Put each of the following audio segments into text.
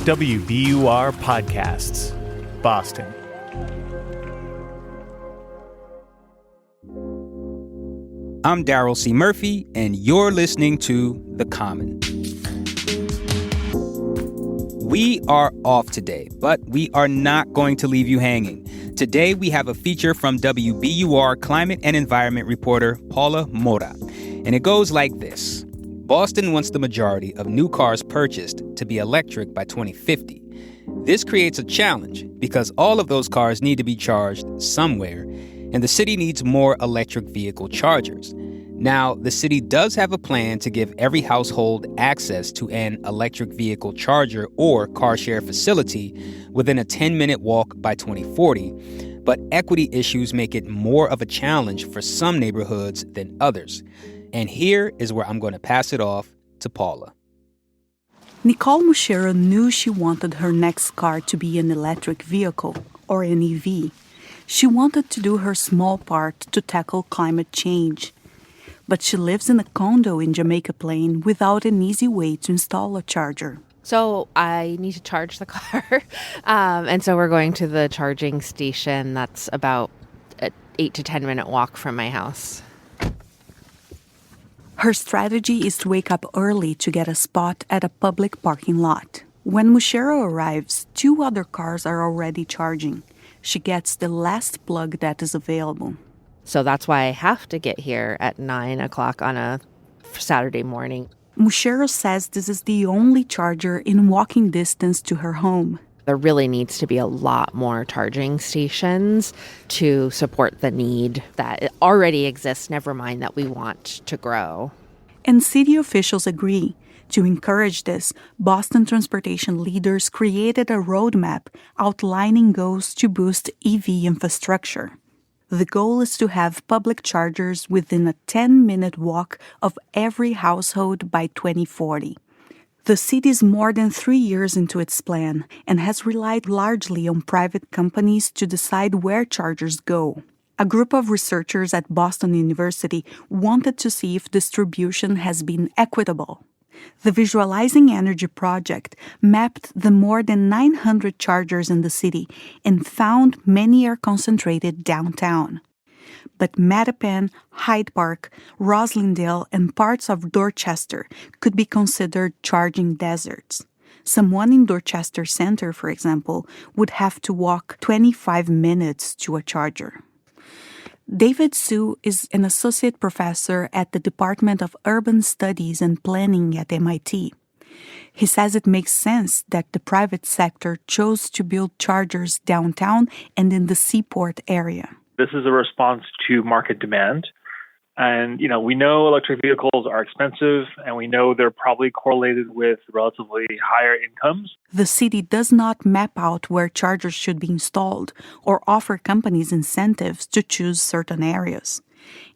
WBUR Podcasts, Boston. I'm Daryl C. Murphy, and you're listening to The Common. We are off today, but we are not going to leave you hanging. Today, we have a feature from WBUR climate and environment reporter Paula Moura. And it goes like this. Boston wants the majority of new cars purchased to be electric by 2050. This creates a challenge because all of those cars need to be charged somewhere, and the city needs more electric vehicle chargers. Now, the city does have a plan to give every household access to an electric vehicle charger or car share facility within a 10-minute walk by 2040, but equity issues make it more of a challenge for some neighborhoods than others. And here is where I'm going to pass it off to Paula. Nicole Moura knew she wanted her next car to be an electric vehicle, or an EV. She wanted to do her small part to tackle climate change. But she lives in a condo in Jamaica Plain without an easy way to install a charger. So I need to charge the car. And so we're going to the charging station that's about an 8 to 10 minute walk from my house. Her strategy is to wake up early to get a spot at a public parking lot. When Moura arrives, 2 other cars are already charging. She gets the last plug that is available. So that's why I have to get here at 9 o'clock on a Saturday morning. Moura says this is the only charger in walking distance to her home. There really needs to be a lot more charging stations to support the need that already exists, never mind that we want to grow. And city officials agree. To encourage this, Boston transportation leaders created a roadmap outlining goals to boost EV infrastructure. The goal is to have public chargers within a 10-minute walk of every household by 2040. The city is more than 3 years into its plan and has relied largely on private companies to decide where chargers go. A group of researchers at Boston University wanted to see if distribution has been equitable. The Visualizing Energy project mapped the more than 900 chargers in the city and found many are concentrated downtown. But Mattapan, Hyde Park, Roslindale, and parts of Dorchester could be considered charging deserts. Someone in Dorchester Center, for example, would have to walk 25 minutes to a charger. David Su is an associate professor at the Department of Urban Studies and Planning at MIT. He says it makes sense that the private sector chose to build chargers downtown and in the seaport area. This is a response to market demand. And, we know electric vehicles are expensive, and we know they're probably correlated with relatively higher incomes. The city does not map out where chargers should be installed or offer companies incentives to choose certain areas.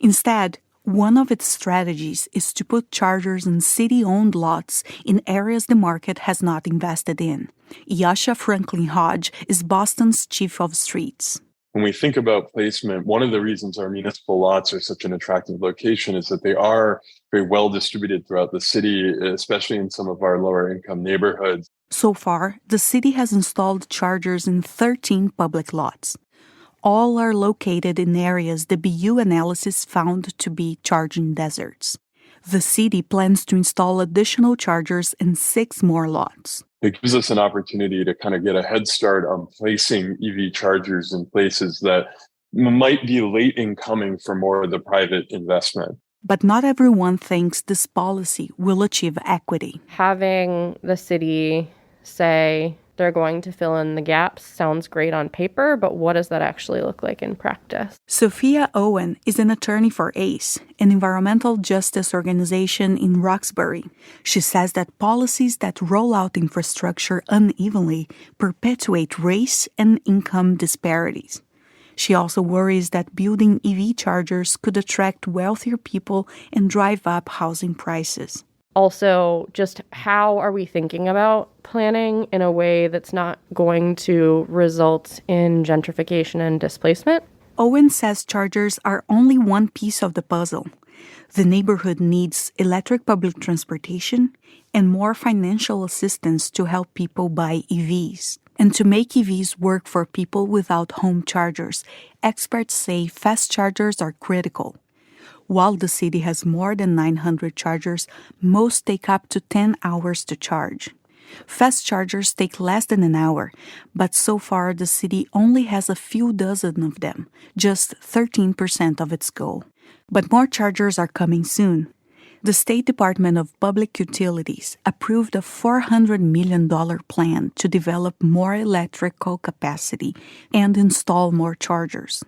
Instead, one of its strategies is to put chargers in city-owned lots in areas the market has not invested in. Yasha Franklin Hodge is Boston's chief of streets. When we think about placement, one of the reasons our municipal lots are such an attractive location is that they are very well distributed throughout the city, especially in some of our lower income neighborhoods. So far, the city has installed chargers in 13 public lots. All are located in areas the BU analysis found to be charging deserts. The city plans to install additional chargers in 6 more lots. It gives us an opportunity to kind of get a head start on placing EV chargers in places that might be late in coming for more of the private investment. But not everyone thinks this policy will achieve equity. Having the city say they're going to fill in the gaps sounds great on paper, but what does that actually look like in practice? Sophia Owen is an attorney for ACE, an environmental justice organization in Roxbury. She says that policies that roll out infrastructure unevenly perpetuate race and income disparities. She also worries that building EV chargers could attract wealthier people and drive up housing prices. Also, just how are we thinking about planning in a way that's not going to result in gentrification and displacement? Owen says chargers are only one piece of the puzzle. The neighborhood needs electric public transportation and more financial assistance to help people buy EVs. And to make EVs work for people without home chargers, experts say fast chargers are critical. While the city has more than 900 chargers, most take up to 10 hours to charge. Fast chargers take less than an hour, but so far the city only has a few dozen of them, just 13% of its goal. But more chargers are coming soon. The State Department of Public Utilities approved a $400 million plan to develop more electrical capacity and install more chargers.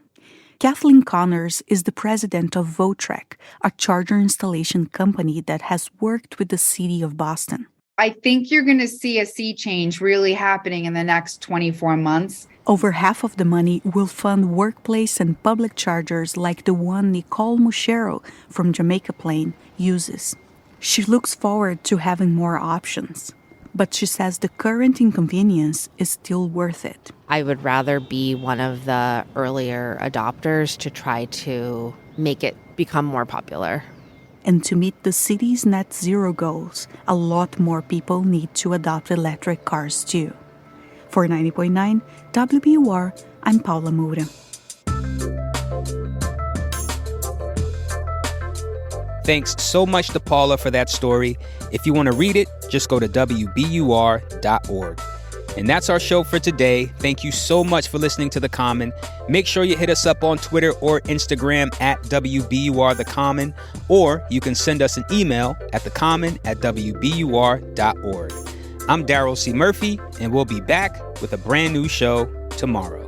Kathleen Connors is the president of Votrek, a charger installation company that has worked with the city of Boston. I think you're going to see a sea change really happening in the next 24 months. Over half of the money will fund workplace and public chargers like the one Nicole Mushero from Jamaica Plain uses. She looks forward to having more options, but she says the current inconvenience is still worth it. I would rather be one of the earlier adopters to try to make it become more popular. And to meet the city's net zero goals, a lot more people need to adopt electric cars too. For 90.9 WBUR, I'm Paula Moura. Thanks so much to Paula for that story. If you want to read it, just go to WBUR.org. And that's our show for today. Thank you so much for listening to The Common. Make sure you hit us up on Twitter or Instagram at WBUR The Common, or you can send us an email at thecommon@WBUR.org. I'm Daryl C. Murphy, and we'll be back with a brand new show tomorrow.